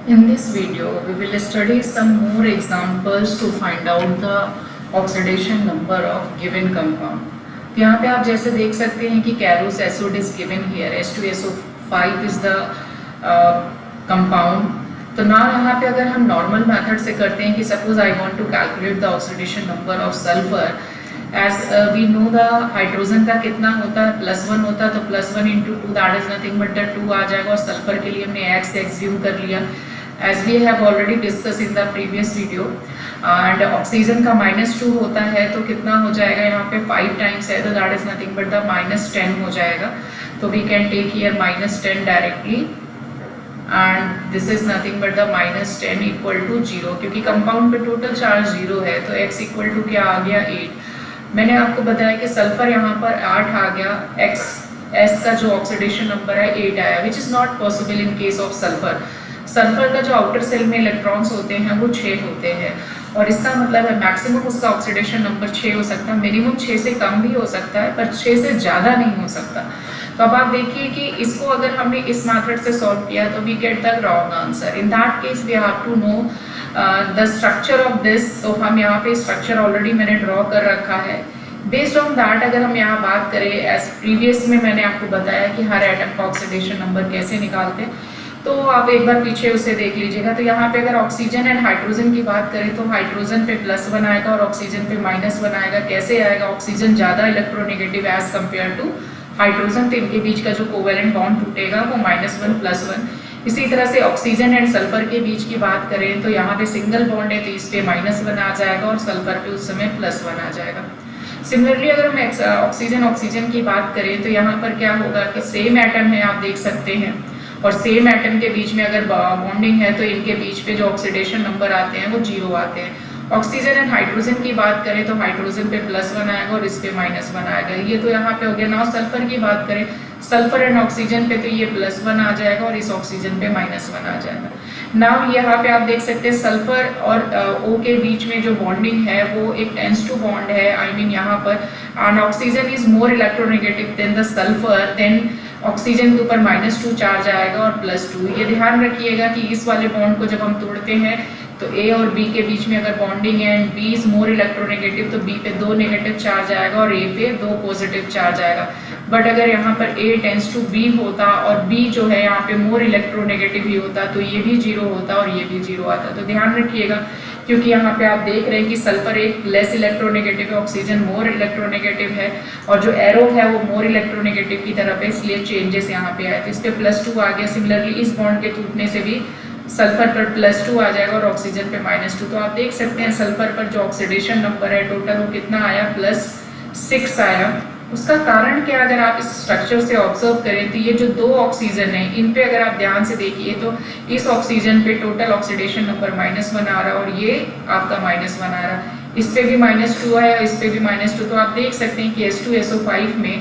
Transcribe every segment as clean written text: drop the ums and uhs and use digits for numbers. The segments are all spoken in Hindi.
In this video, we will study some more examples to find out the oxidation number of given compound. तो यहाँ पे आप जैसे देख सकते हैं कि Carus acid is given here, H2SO5 is the compound. तो ना यहाँ पे अगर हम नॉर्मल मेथड से करते हैं कि suppose I want to calculate the oxidation number of sulphur, as we know the hydrogen का कितना होता है +1 होता है, तो +1 × 2 that is nothing but the 2 आ जाएगा, और सल्फर के लिए हमने x एज्यूम कर लिया as we have already discuss in the previous video. And oxygen का -2 होता है तो कितना हो जाएगा, यहाँ पे 5 टाइम्स है तो that is nothing but the -10 हो जाएगा. तो we can take here -10 directly and this is nothing but the -10 equal to 0, क्योंकि कंपाउंड पे टोटल चार्ज 0 है तो x इक्वल टू क्या आ गया 8. मैंने आपको बताया कि सल्फर यहाँ पर 8 आ गया, S का जो ऑक्सीडेशन नंबर है 8 आया, which is not possible in case of sulphur. Sulphur का जो आउटर सेल में इलेक्ट्रॉन्स होते हैं वो 6 होते हैं, और इसका मतलब है मैक्सिमम उसका ऑक्सीडेशन नंबर 6 हो सकता है, मिनिमम 6 से कम भी हो सकता है पर 6 से ज़्यादा नहीं हो सकता. तो अब आप देखिए कि इसको अगर हमने इस मेथड से सॉल्व किया तो we get the wrong answer. In that case we have to know the structure of this. तो हम यहाँ पे स्ट्रक्चर ऑलरेडी मैंने ड्रॉ कर रखा है. बेस्ड ऑन दैट अगर हम यहाँ बात करें, एज प्रीवियस में मैंने आपको बताया कि हर एटम का ऑक्सीडेशन नंबर कैसे निकालते हैं, तो आप एक बार पीछे उसे देख लीजिएगा. तो यहाँ पे अगर ऑक्सीजन एंड हाइड्रोजन की बात करें तो हाइड्रोजन पे +1 आएगा और ऑक्सीजन पे -1 आएगा. कैसे आएगा, ऑक्सीजन ज़्यादा electronegative as compare to hydrogen, तो इनके बीच का जो कोवेलेंट बॉन्ड टूटेगा वो -1 +1. इसी तरह से ऑक्सीजन एंड सल्फर के बीच की बात करें तो यहाँ पे सिंगल बॉन्ड है तो इस पे -1 आ जाएगा और सल्फर पे उस समय +1 आ जाएगा. सिमिलरली अगर हम ऑक्सीजन की बात करें तो यहाँ पर क्या होगा कि सेम एटम है, आप देख सकते हैं, और सेम एटम के बीच में अगर बॉन्डिंग है तो इनके बीच पे जो ऑक्सीडेशन नंबर आते हैं वो 0 आते हैं. ऑक्सीजन एंड हाइड्रोजन की बात करें तो हाइड्रोजन पे +1 आएगा और इस पे -1 आएगा. ये तो यहाँ पे हो गया. नाउ सल्फर की बात करें, सल्फर एंड ऑक्सीजन पे तो ये +1 आ जाएगा और इस ऑक्सीजन पे -1 आ जाएगा. नाउ यहाँ पे आप देख सकते हैं सल्फर और O के बीच में जो बॉन्डिंग है वो एक टेंस टू बॉन्ड है. आई मीन यहाँ पर and oxygen is more electronegative than the sulphur, then oxygen के ऊपर -2 चार्ज आएगा और +2. ये ध्यान रखिएगा कि इस वाले बॉन्ड को जब हम तोड़ते हैं तो A और B के बीच में अगर बॉन्डिंग है and B is more electronegative तो B पे 2 नेगेटिव चार्ज आएगा और A पे 2 पॉजिटिव चार्ज आएगा. बट अगर यहाँ पर A टेंस टू B होता और B जो है यहाँ पे मोर इलेक्ट्रोनेगेटिव ही होता तो ये भी 0 होता और ये भी 0 आता. तो ध्यान रखिएगा क्योंकि यहाँ पे आप देख रहे हैं कि सल्फर एक लेस इलेक्ट्रोनेगेटिव है, ऑक्सीजन मोर इलेक्ट्रोनेगेटिव है, और जो एरो है वो मोर इलेक्ट्रोनेगेटिव की तरफ है, इसलिए चेंजेस यहाँ पे आए. तो इस पे +2 आ गया. सिमिलरली इस बॉन्ड के टूटने से भी सल्फर पर +2 आ जाएगा और ऑक्सीजन पे -2. तो आप देख सकते हैं सल्फर पर जो ऑक्सीडेशन नंबर है टोटल वो कितना आया, +6 आया. उसका कारण क्या, अगर आप इस स्ट्रक्चर से ऑब्जर्व करें तो ये जो 2 ऑक्सीजन है इन पे अगर आप ध्यान से देखिए तो इस ऑक्सीजन पे टोटल ऑक्सीडेशन नंबर -1 आ रहा है और ये आपका -1 आ रहा है. इस पे भी -2 है और इस पे भी -2. तो आप देख सकते हैं कि H2SO5 में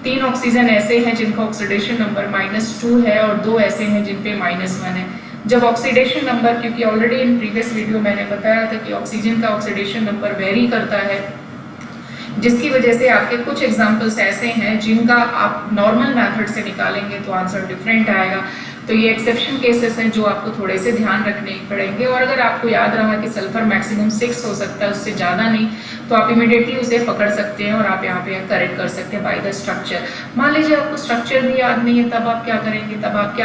3 ऑक्सीजन ऐसे हैं जिनका ऑक्सीडेशन नंबर -2 है और 2 ऐसे हैं जिन पे -1 है. जब ऑक्सीडेशन नंबर, क्योंकि ऑलरेडी इन प्रीवियस वीडियो मैंने बताया था कि ऑक्सीजन का ऑक्सीडेशन नंबर वेरी करता है, जिसकी वजह से आपके कुछ एग्जांपल्स ऐसे हैं जिनका आप नॉर्मल मेथड से निकालेंगे तो आंसर डिफरेंट आएगा. तो ये एक्सेप्शन केसेस हैं जो आपको थोड़े से ध्यान रखने पड़ेंगे. और अगर आपको याद रहा कि सल्फर मैक्सिमम 6 हो सकता है, उससे ज़्यादा नहीं, तो आप इमीडिएटली उसे पकड़ सकते हैं और आप यहाँ पे करेक्ट कर सकते हैं बाय द स्ट्रक्चर. मान लीजिए आपको स्ट्रक्चर भी याद नहीं है, तब आप क्या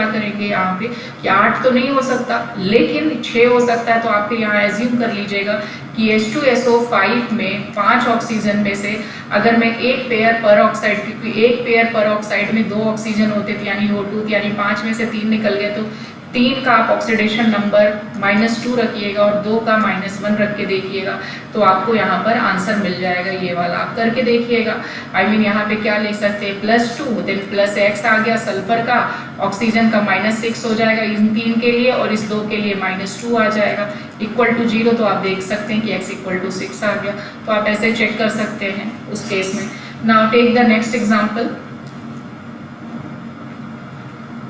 करेंगे यहाँ पे कि 8 तो नहीं हो सकता लेकिन 6 हो सकता है. तो आप यहाँ एज्यूम कर लीजिएगा कि H2SO5 में 5 ऑक्सीजन में से अगर मैं एक पेयर पर ऑक्साइड, क्योंकि एक पेयर पर ऑक्साइड में 2 ऑक्सीजन होते थे यानी O2, यानी 5 में से 3 निकल गए, तो 3 का आप ऑक्सीडेशन नंबर -2 रखिएगा और 2 का -1 रख के देखिएगा तो आपको यहाँ पर आंसर मिल जाएगा. ये वाला आप करके देखिएगा. आई मीन यहाँ पे क्या लिख सकते हैं, +2 देन +x आ गया सल्फर का, ऑक्सीजन का -6 हो जाएगा इन 3 के लिए और इस 2 के लिए -2 आ जाएगा इक्वल टू 0. तो आप देख सकते हैं कि x इक्वल टू 6 आ गया. तो आप ऐसे चेक कर सकते हैं उस केस में. Now take the next example.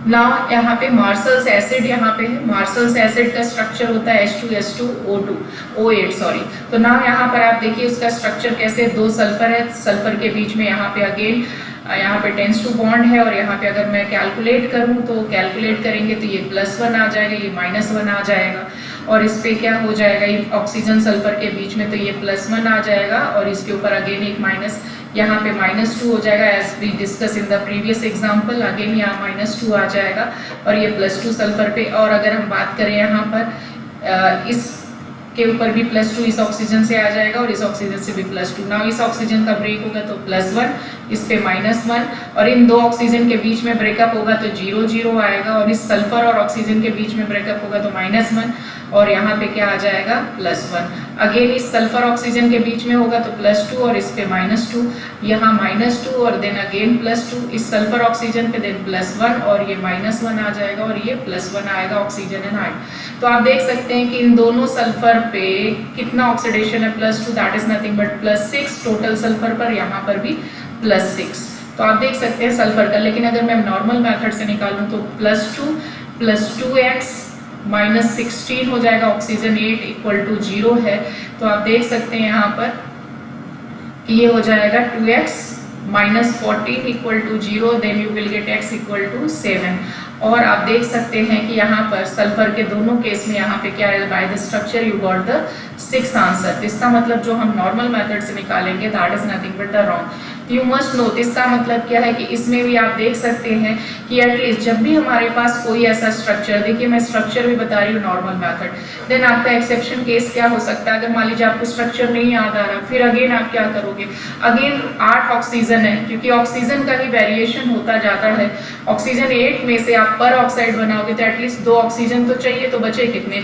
ना यहाँ पे मार्शल्स एसिड, यहाँ पे मार्शल्स एसिड का स्ट्रक्चर होता है H2SO8 सॉरी. तो ना यहाँ पर आप देखिए उसका स्ट्रक्चर कैसे, 2 सल्फर है, सल्फर के बीच में यहाँ पे अगेन यहाँ पे टेंस टू बॉन्ड है, और यहाँ पे अगर मैं कैलकुलेट करूँ तो कैलकुलेट करेंगे तो ये +1 आ जाएगा, ये -1 आ जाएगा, और इस पे क्या हो जाएगा, ये ऑक्सीजन सल्फर के बीच में, तो ये +1 आ जाएगा, और इसके ऊपर अगेन एक माइनस, यहाँ पे -2 हो जाएगा as we discuss in the previous example, again यहाँ -2 आ जाएगा, और ये +2 सल्फर पे। और अगर हम बात करें यहाँ पर इस के ऊपर भी +2 इस ऑक्सीजन से आ जाएगा, और इस ऑक्सीजन से भी +2। नाउ इस ऑक्सीजन का ब्रेक होगा तो +1, इस पे -1, और इन दो ऑक्सीजन के बीच में ब्रेकअप होगा तो 0 0 आएगा, और इस सल्फर और ऑक्सीजन के बीच में ब्रेकअप होगा तो -1, और यहाँ पे क्या आ जाएगा +1। अगेन इस सल्फर ऑक्सीजन के बीच में होगा तो +2, और इस पे -2, यहाँ -2, और देन अगेन +2, इस सल्फर ऑक्सीजन पे देन +1, और ये -1 आ जाएगा, और ये +1 आएगा ऑक्सीजन एंड हाइड्रोजन। तो आप देख सकते हैं कि इन दोनों सल्फर पे कितना ऑक्सीडेशन है, +2, that is nothing but +6 total sulphur पर, यहाँ पर भी +6। तो आप देख सकते हैं सल्फर का। लेकिन अगर मैं नॉर्मल मेथड से निकालूं तो +2 + 2x -16 हो जाएगा, ऑक्सीजन 8 = 0 है। तो आप देख सकते हैं यहाँ पर कि ये हो जाएगा 2x -14 = 0, then you will get x = 7। और आप देख सकते हैं कि यहाँ पर सल्फर के दोनों केस में यहाँ पे क्या है, bye the structure you got the 6th answer. इसका मतलब जो हम नॉर्मल मेथड से निकालेंगे that is nothing but the wrong. You must note, इसका मतलब क्या है कि इसमें भी आप देख सकते हैं कि एटलीस्ट जब भी हमारे पास कोई ऐसा स्ट्रक्चर, देखिए मैं स्ट्रक्चर भी बता रही हूँ नॉर्मल मेथड, देन आपका एक्सेप्शन केस क्या हो सकता है, अगर मान लीजिए आपको स्ट्रक्चर नहीं याद आ रहा, फिर अगेन आप क्या करोगे, अगेन 8 ऑक्सीजन है, क्योंकि ऑक्सीजन का ही वेरिएशन होता जाता है। ऑक्सीजन 8 में से आप पर ऑक्साइड बनाओगे तो एटलीस्ट 2 ऑक्सीजन तो चाहिए, तो बचे कितने,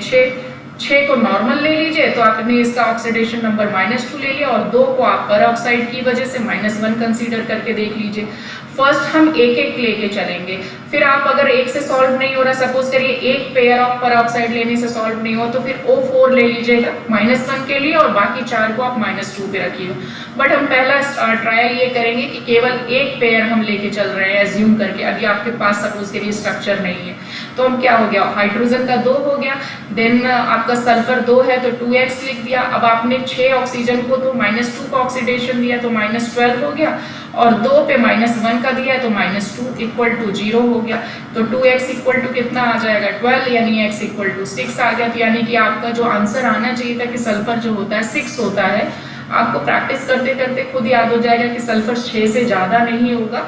6 को नॉर्मल ले लीजिए, तो आपने इसका ऑक्सीडेशन नंबर -2 ले लिया, और 2 को आप पर ऑक्साइड की वजह से -1 कंसीडर करके देख लीजिए। फर्स्ट हम एक लेके चलेंगे, फिर आप अगर एक से सॉल्व नहीं हो रहा, सपोज करिए एक पेयर ऑफ पर ऑक्साइड लेने से सॉल्व नहीं हो, तो फिर O4 ले लीजिएगा -1 के लिए, और बाकी 4 को आप -2 पे रखिए। बट हम पहला ट्रायल ये करेंगे कि केवल एक पेयर हम लेके चल रहे हैं एज्यूम करके, अभी आपके पास सपोज करिए स्ट्रक्चर नहीं है, तो हम क्या हो गया, हाइड्रोजन का 2 हो गया, देन आपका सल्फर 2 है तो 2x लिख दिया। अब आपने 6 ऑक्सीजन को तो -2 का ऑक्सीडेशन दिया तो -12 हो गया, और 2 पे -1 का दिया तो -2 = 0 हो गया, तो 2x = कितना आ जाएगा, 12, यानी x = 6 आ गया। तो यानी कि आपका जो आंसर आना चाहिए था कि सल्फर जो होता है 6 होता है, आपको प्रैक्टिस करते करते खुद याद हो जाएगा कि सल्फर 6 से ज्यादा नहीं होगा,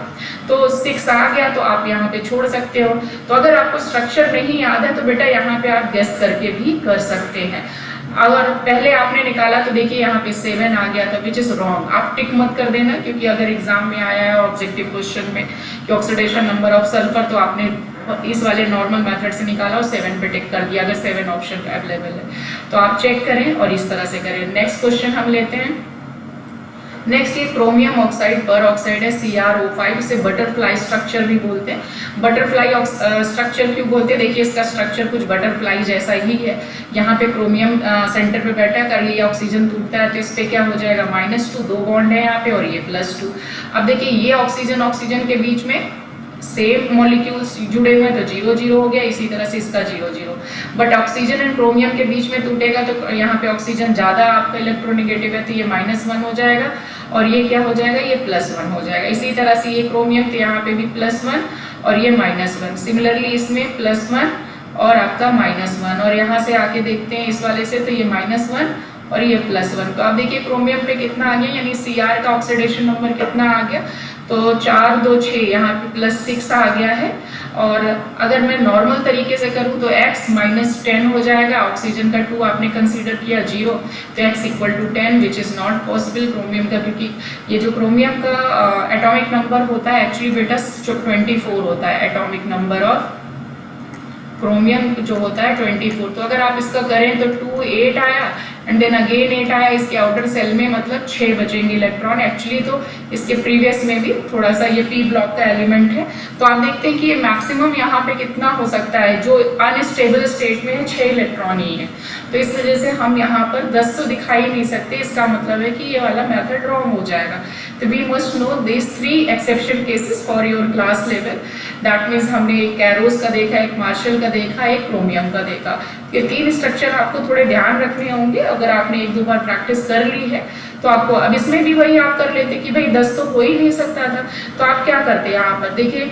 तो 6 आ गया, तो आप यहाँ पे छोड़ सकते हो। तो अगर आपको स्ट्रक्चर नहीं याद है तो बेटा यहाँ पे आप गेस करके भी कर सकते हैं। अगर पहले आपने निकाला तो देखिए यहाँ पे 7 आ गया था, विच इज रॉन्ग। आप टिक मत कर देना, क्योंकि अगर एग्जाम में आया है ऑब्जेक्टिव क्वेश्चन में कि ऑक्सीडेशन नंबर ऑफ सल्फर, तो आपने इस वाले नॉर्मल मेथड से निकाला और 7 पे टिक कर दिया, अगर 7 ऑप्शन अवेलेबल है तो आप चेक करें और इस तरह से करें। नेक्स्ट क्वेश्चन हम लेते हैं। नेक्स्ट ये क्रोमियम ऑक्साइड पर ऑक्साइड है CrO5, इसे बटरफ्लाई स्ट्रक्चर भी बोलते हैं। बटरफ्लाई स्ट्रक्चर क्यों बोलते हैं, देखिए इसका स्ट्रक्चर कुछ बटरफ्लाई जैसा ही है। यहाँ पे क्रोमियम सेंटर पे बैठा है, कर ये ऑक्सीजन टूटता है तो इस पे क्या हो जाएगा, -2, 2 बॉन्ड है यहाँ पे, और ये +2। अब देखिए ये ऑक्सीजन के बीच में सेम मॉलिक्यूल्स जुड़े हुए हैं तो 0 0 हो गया, इसी तरह से इसका 0 0। बट ऑक्सीजन एंड क्रोमियम के बीच में टूटेगा तो यहाँ पे ऑक्सीजन ज्यादा आपका इलेक्ट्रोनेगेटिव है तो ये -1 हो जाएगा, और ये क्या हो जाएगा, ये +1 हो जाएगा। इसी तरह से ये क्रोमियम तो यहाँ पे भी +1 और ये -1, सिमिलरली इसमें +1 और आपका -1, और यहाँ से आके देखते हैं इस वाले से तो ये -1 और ये +1। तो आप देखिए क्रोमियम पे कितना आ गया, यानी Cr का ऑक्सीडेशन नंबर कितना आ गया, तो 4 2 6 यहाँ पे +6 आ गया है। और अगर मैं नॉर्मल तरीके से करूँ तो x -10 हो जाएगा, ऑक्सीजन का 2 आपने कंसीडर किया 0, तो x = 10, which is not possible chromium का, क्योंकि ये जो क्रोमियम का एटॉमिक नंबर होता है एक्चुअली बेटा 24 होता है, एटॉमिक नंबर ऑफ क्रोमियम जो होता है 24। तो अगर आप इसका करें तो 2 8 आया एंड देन अगेन 8 आया इसके आउटर सेल में, मतलब 6 बचेंगे इलेक्ट्रॉन। एक्चुअली तो इसके प्रीवियस में भी थोड़ा सा ये p ब्लॉक का एलिमेंट है, तो आप देखते हैं कि ये मैक्सिमम यहाँ पे कितना हो सकता है, जो अनस्टेबल स्टेट में है 6 इलेक्ट्रॉन ही है, तो इस वजह से हम यहाँ पर 10 तो दिखाई नहीं सकते, इसका मतलब है कि ये वाला मेथड रॉन्ग हो जाएगा। तो we must know this 3 exception cases for your class level, that means हमने एक कैरोस का देखा, एक मार्शल का देखा, एक क्रोमियम का देखा। ये 3 स्ट्रक्चर आपको थोड़े ध्यान रखने होंगे, अगर आपने 1-2 बार प्रैक्टिस कर ली है तो आपको अब इसमें भी वही आप कर लेते कि भाई 10 तो हो ही नहीं सकता था, तो आप क्या करते यहाँ पर देखिए,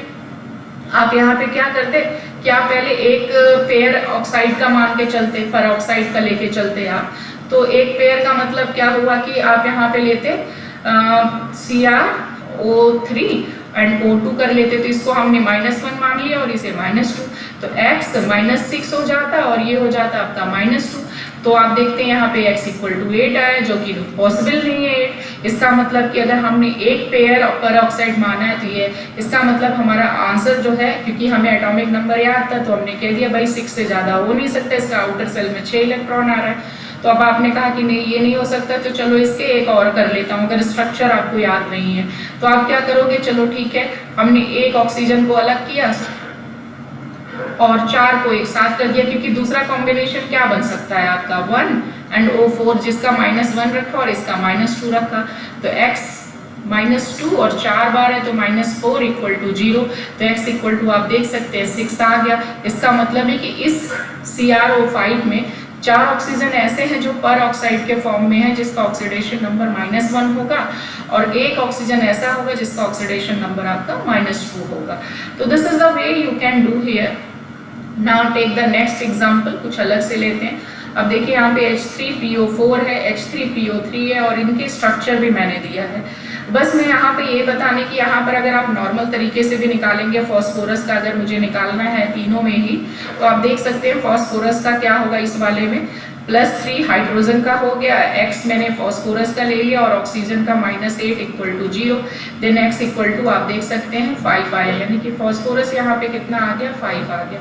आप यहाँ पे क्या करते कि आप पहले एक पेयर ऑक्साइड का मान के चलते, पर ऑक्साइड का लेके चलते आप, तो एक पेयर का मतलब क्या हुआ कि आप यहाँ पे लेते CrO3 एंड O2 कर लेते, तो इसको हमने -1 मान लिया और इसे -2, तो x -6 हो जाता और ये हो जाता आपका -2। तो आप देखते हैं यहाँ पे x = 8 आया, जो कि पॉसिबल नहीं है 8। इसका मतलब कि अगर हमने एक पेयर पर ऑक्साइड माना है तो ये इसका मतलब हमारा आंसर जो है, क्योंकि हमें एटॉमिक नंबर याद था तो हमने कह दिया भाई 6 से ज्यादा हो नहीं सकता, इसका आउटर सेल में 6 इलेक्ट्रॉन आ रहा है। तो अब आपने कहा कि नहीं ये नहीं हो सकता, तो चलो इसके एक और कर लेता हूँ, अगर स्ट्रक्चर आपको याद नहीं है तो आप क्या करोगे, चलो ठीक है, हमने एक ऑक्सीजन को अलग किया और 4 को एक साथ कर दिया, क्योंकि दूसरा कॉम्बिनेशन क्या बन सकता है आपका 1 एंड O4, जिसका -1 रखा और इसका -2 रखा, तो x -2 और 4 बार है तो -4 = 0, तो x = आप देख सकते हैं 6 आ गया। इसका मतलब है कि इस CrO5 में 4 ऑक्सीजन ऐसे हैं जो पर ऑक्साइड के फॉर्म में है, जिसका ऑक्सीडेशन नंबर -1 होगा, और एक ऑक्सीजन ऐसा होगा जिसका ऑक्सीडेशन नंबर आपका -2 होगा। तो this is the way you can do here. Now take the next example, कुछ अलग से लेते हैं। अब देखिए यहाँ पे H3PO4 है, H3PO3 है और इनके स्ट्रक्चर भी मैंने दिया है। बस मैं यहाँ पे ये बताने की, यहाँ पर अगर आप नॉर्मल तरीके से भी निकालेंगे फॉस्फोरस का, अगर मुझे निकालना है तीनों में ही, तो आप देख सकते हैं फॉस्फोरस का क्या होगा इस वाले में, +3 हाइड्रोजन का हो गया, x मैंने फॉस्फोरस का ले लिया और ऑक्सीजन का -8 = 0, देन x = आप देख सकते हैं 5 आया, यानी कि फॉस्फोरस यहाँ पे कितना आ गया, 5 आ गया।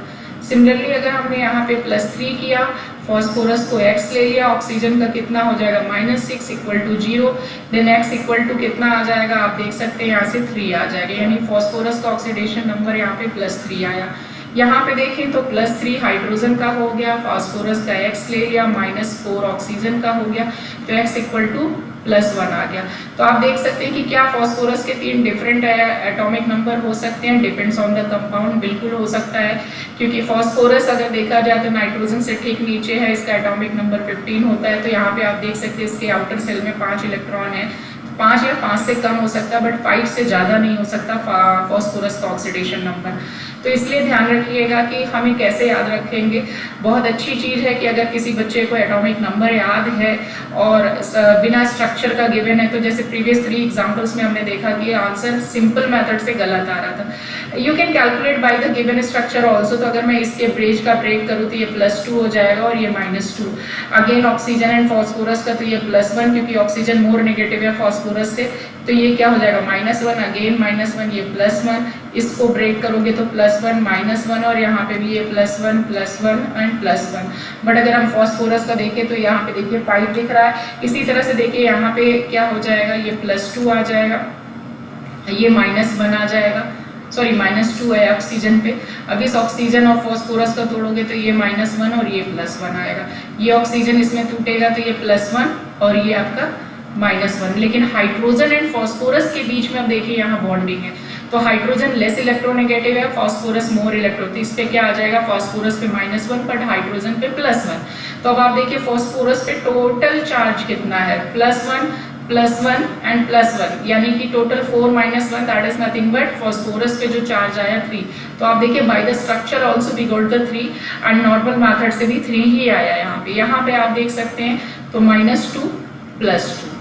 सिमिलरली अगर हमने यहाँ पे +3 किया, फॉस्फोरस को x ले लिया, ऑक्सीजन का कितना हो जाएगा -6 = 0, देन x = कितना आ जाएगा, आप देख सकते हैं यहाँ से 3 आ जाएगा, यानी फॉस्फोरस का ऑक्सीडेशन नंबर यहाँ पे +3 आया। यहाँ पे देखें तो +3 हाइड्रोजन का हो गया, फास्फोरस का x ले लिया, -4 ऑक्सीजन का हो गया, तो x = +1 आ गया। तो आप देख सकते हैं कि क्या फॉस्फोरस के 3 डिफरेंट एटॉमिक नंबर हो सकते हैं, डिपेंड्स ऑन द कंपाउंड, बिल्कुल हो सकता है, क्योंकि फॉस्फोरस अगर देखा जाए तो नाइट्रोजन से ठीक नीचे है, इसका एटॉमिक नंबर 15 होता है, तो यहाँ पे आप देख सकते हैं इसके आउटर सेल में 5 इलेक्ट्रॉन है, 5 या 5 से कम हो सकता है, बट 5 से ज़्यादा नहीं हो सकता फॉस्फोरस का ऑक्सीडेशन नंबर। तो इसलिए ध्यान रखिएगा कि हमें कैसे याद रखेंगे। बहुत अच्छी चीज़ है कि अगर किसी बच्चे को एटॉमिक नंबर याद है और बिना स्ट्रक्चर का गिवन है, तो जैसे प्रीवियस 3 एग्जांपल्स में हमने देखा कि आंसर सिंपल मेथड से गलत आ रहा था। You can calculate by the given structure also, तो अगर मैं इसके ब्रेज का ब्रेक करूँ तो ये +2 हो जाएगा और ये -2। अगेन ऑक्सीजन एंड फॉस्फोरस का तो ये +1, क्योंकि ऑक्सीजन मोर नेगेटिव है फॉस्फोरस से, तो ये क्या हो जाएगा -1, अगेन -1, ये +1, इसको ब्रेक करोगे तो +1 -1 और यहाँ पे भी ये +1 +1 एंड +1। बट अगर हम फॉस्फोरस का देखें तो यहाँ पे देखिए 5 दिख रहा है। इसी तरह से देखिए यहाँ पे क्या हो जाएगा, ये +2 आ जाएगा, ये -1 आ जाएगा, सॉरी -2 है ऑक्सीजन पे। अब इस ऑक्सीजन और फॉस्फोरस का तोड़ोगे तो ये -1 और ये +1 आएगा, ये ऑक्सीजन इसमें टूटेगा तो ये +1 और ये आपका -1। लेकिन हाइड्रोजन एंड फॉस्फोरस के बीच में अब देखिए यहाँ बॉन्डिंग है, तो हाइड्रोजन लेस इलेक्ट्रोनेगेटिव है, फॉस्फोरस मोर इलेक्ट्रो, तो इस पे क्या आ जाएगा, फॉस्फोरस पे -1 बट हाइड्रोजन पे +1। तो अब आप देखिए फॉस्फोरस पे टोटल चार्ज कितना है, +1 +1 एंड +1, यानी कि total 4 - 1 that is nothing but phosphorus पे जो चार्ज आया 3। तो आप देखिए by the structure also we got the 3 and normal method से भी 3 ही आया यहाँ पे आप देख सकते हैं, तो -2 +2।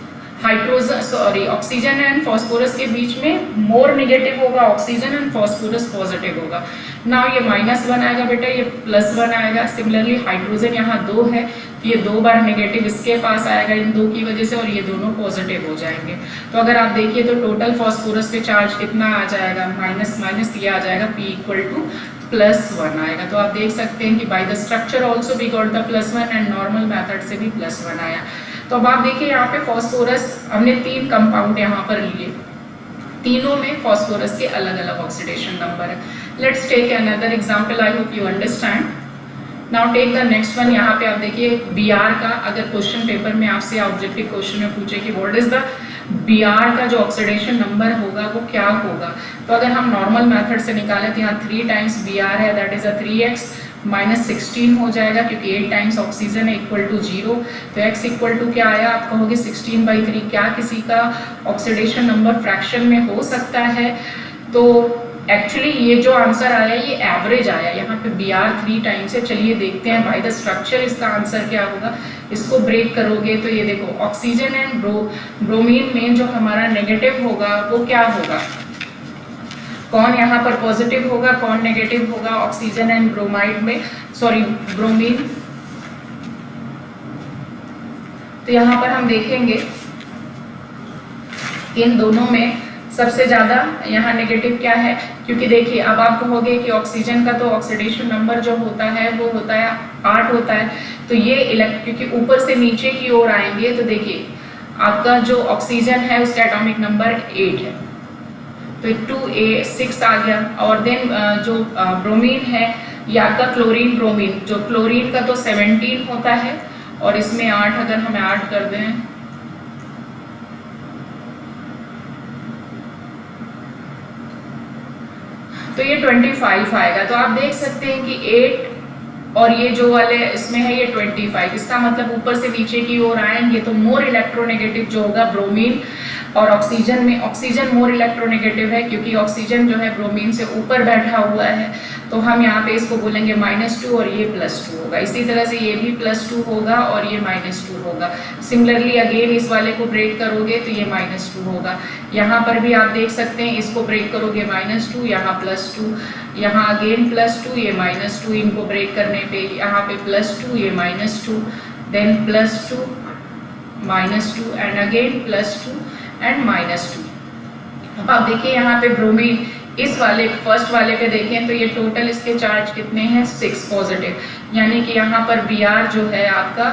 Hydrogen sorry oxygen and phosphorus के बीच में मोर नेगेटिव होगा, ऑक्सीजन एंड फॉस्फोरस पॉजिटिव होगा। नाउ ये -1 आएगा बेटा, ये +1 आएगा। सिमिलरली हाइड्रोजन यहाँ 2 है, तो ये 2 बार नेगेटिव इसके पास आएगा इन 2 की वजह से, और ये दोनों पॉजिटिव हो जाएंगे। तो अगर आप देखिए तो टोटल फॉस्फोरस पे चार्ज कितना आ जाएगा, माइनस ये आ जाएगा, P = +1 आएगा। तो आप देख सकते हैं कि by the structure also we got the +1 and normal method से भी +1 आया। तो अब आप देखिए यहाँ पे फॉस्फोरस हमने 3 कंपाउंड यहाँ पर लिए, तीनों में फॉस्फोरस के अलग अलग ऑक्सीडेशन नंबर है। Let's take another example, I hope you understand. Now take the next one. यहाँ पे आप देखिए Br का, अगर क्वेश्चन पेपर में आपसे ऑब्जेक्टिव क्वेश्चन में पूछे कि व्हाट इज द Br का जो ऑक्सीडेशन नंबर होगा वो क्या होगा, तो अगर हम नॉर्मल मेथड से निकाले तो यहाँ 3 टाइम्स Br है, दैट इज 3x -16 हो जाएगा, क्योंकि 8 टाइम्स ऑक्सीजन है इक्वल टू 0। तो x इक्वल टू क्या आया, आप कहोगे 16/3। क्या किसी का ऑक्सीडेशन नंबर फ्रैक्शन में हो सकता है? तो एक्चुअली ये जो आंसर आया ये एवरेज आया, यहाँ पे Br 3 टाइम्स है। चलिए देखते हैं बाय द स्ट्रक्चर इसका आंसर क्या होगा। इसको ब्रेक करोगे तो ये देखो ऑक्सीजन एंड ब्रोमीन में जो हमारा नेगेटिव होगा वो क्या होगा, कौन यहाँ पर पॉजिटिव होगा कौन नेगेटिव होगा, ऑक्सीजन एंड ब्रोमाइड में, सॉरी ब्रोमीन। तो यहाँ पर हम देखेंगे इन दोनों में सबसे ज्यादा यहाँ नेगेटिव क्या है, क्योंकि देखिए अब आप कहोगे कि ऑक्सीजन का तो ऑक्सीडेशन नंबर जो होता है वो होता है 8 होता है। तो ये क्योंकि ऊपर से नीचे की ओर आएंगे तो देखिए आपका जो ऑक्सीजन है उसका एटॉमिक नंबर 8 है, तो 2a6 आ गया। और देन जो ब्रोमीन है ये आपका क्लोरीन ब्रोमीन, जो क्लोरीन का तो 17 होता है और इसमें 8 अगर हम ऐड कर दें तो ये 25 आएगा। तो आप देख सकते हैं कि 8 और ये जो वाले इसमें है ये 25, इसका मतलब ऊपर से नीचे की ओर आएंगे तो मोर इलेक्ट्रोनेगेटिव जो होगा ब्रोमीन और ऑक्सीजन में, ऑक्सीजन मोर इलेक्ट्रोनेगेटिव है क्योंकि ऑक्सीजन जो है ब्रोमीन से ऊपर बैठा हुआ है, तो हम यहाँ पे इसको बोलेंगे -2 और ये +2 होगा। इसी तरह से ये भी +2 होगा और ये -2 होगा। सिमिलरली अगेन इस वाले को ब्रेक करोगे तो ये -2 होगा। यहाँ पर भी आप देख सकते हैं इसको ब्रेक करोगे -2, यहाँ +2, यहाँ अगेन +2, ये -2, इनको ब्रेक करने पे यहाँ पे +2, ये -2, देन +2, -2 एंड अगेन +2 एंड -2। अब आप देखिए यहाँ पे ब्रोमीन इस वाले फर्स्ट वाले पे देखें तो ये टोटल इसके चार्ज कितने हैं 6 पॉजिटिव, यानी कि यहाँ पर Br जो है आपका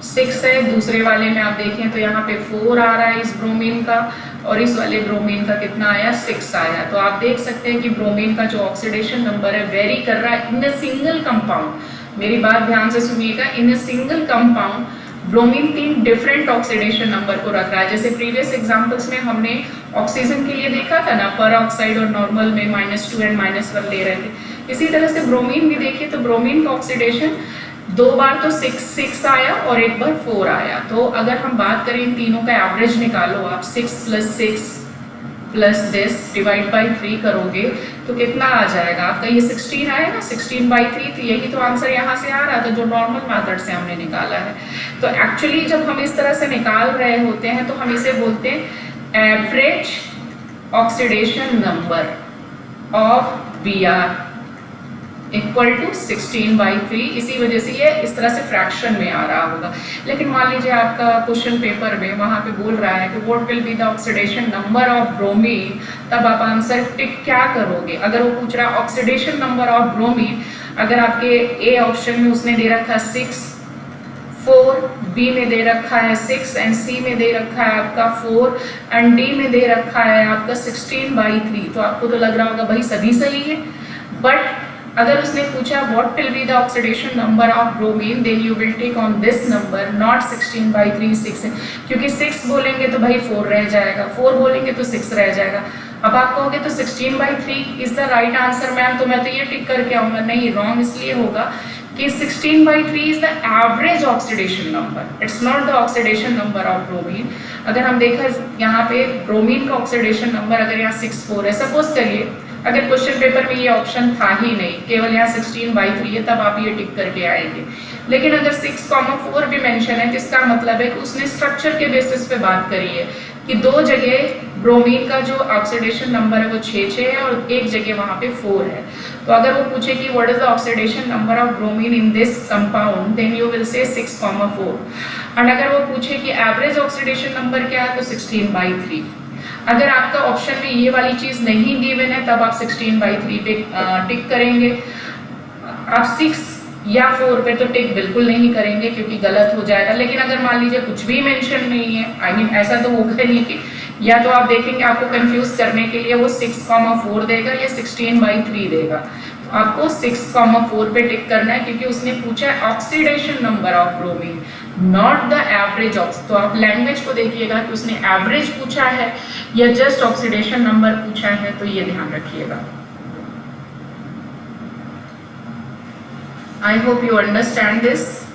6 है। दूसरे वाले में आप देखें तो यहाँ पे 4 आ रहा है इस ब्रोमीन का और इस वाले ब्रोमीन का कितना आया 6 आया। तो आप देख सकते हैं कि ब्रोमीन का जो ऑक्सीडेशन नंबर है वेरी कर रहा है इन अ सिंगल कंपाउंड। मेरी बात ध्यान से सुनिएगा, in a single compound bromine 3 different oxidation number को रख रहा है। जैसे प्रीवियस एग्जांपल्स में हमने ऑक्सीजन के लिए देखा था ना, पर ऑक्साइड और नॉर्मल में -2 एंड -1 ले रहे थे। इसी तरह से ब्रोमीन भी देखिए तो ब्रोमीन का ऑक्सीडेशन 2 बार तो 6 आया और 1 बार 4 आया। तो अगर हम बात करें इन तीनों का एवरेज निकालो आप, 6 + 6 + this डिवाइड बाई 3 करोगे तो कितना आ जाएगा आपका, ये 16 आएगा, 16/3। तो यही तो आंसर यहाँ से आ रहा था जो नॉर्मल मेथड से हमने निकाला है। तो एक्चुअली जब हम इस तरह से निकाल रहे होते हैं तो हम इसे बोलते हैं average oxidation number of Br equal to 16/3। इसी वजह से ये इस तरह से फ्रैक्शन में आ रहा होगा। लेकिन मान लीजिए आपका क्वेश्चन पेपर में वहां पे बोल रहा है कि what will be the oxidation number of bromine, तब आप आंसर टिक क्या करोगे। अगर वो पूछ रहा है ऑक्सीडेशन नंबर ऑफ ब्रोमीन, अगर आपके ए ऑप्शन में उसने दे रखा 6, 4, बी में दे रखा है 6 एंड सी में दे रखा है आपका 4 एंड डी में दे रखा है आपका 16/3, तो आपको तो लग रहा होगा भाई सभी सही है। बट अगर उसने पूछा what will be the oxidation number of bromine, then you will take on this number, not 16/3, 6 है, क्योंकि 6 बोलेंगे तो भाई 4 रह जाएगा, 4 बोलेंगे तो 6 रह जाएगा। अब आप कहोगे तो 16/3 is the right answer ma'am, तो मैं तो ये टिक करके आऊंगा। नहीं, रॉन्ग इसलिए होगा कि 16/3 is the average oxidation number, it's not the oxidation number of bromine. अगर हम देखा यहाँ पे ब्रोमीन का ऑक्सीडेशन नंबर अगर यहाँ 6,4 है, सपोज करिए अगर क्वेश्चन पेपर में ये ऑप्शन था ही नहीं, केवल यहाँ 16/3 है, तब आप ये टिक करके आएंगे। लेकिन अगर 6,4 भी मेंशन है तो इसका मतलब है कि उसने स्ट्रक्चर के बेसिस पे बात करी है कि 2 जगह ब्रोमीन का जो ऑक्सीडेशन नंबर है वो 6 है और एक जगह वहां पे 4 है। तो अगर वो पूछे कि what is the oxidation number of bromine in this compound, then you will say 6,4। और अगर वो पूछे कि एवरेज ऑक्सीडेशन नंबर क्या है तो 16/3। अगर आपका ऑप्शन में ये वाली चीज नहीं गिवन है तब आप 16/3 पे टिक करेंगे। आप 6 या 4 पे तो टिक बिल्कुल नहीं करेंगे क्योंकि गलत हो जाएगा। लेकिन अगर मान लीजिए कुछ भी मेंशन नहीं है, आई मीन ऐसा तो होगा नहीं कि या तो आप देखेंगे आपको कंफ्यूज करने के लिए वो 6,4 देगा या 16/3 देगा, तो आपको 6,4 पे टिक करना है क्योंकि उसने पूछा है oxidation number of bromine, not the average ox. तो आप लैंग्वेज को देखिएगा कि उसने एवरेज पूछा है या जस्ट ऑक्सीडेशन नंबर पूछा है, तो ये ध्यान रखिएगा। I hope you understand this.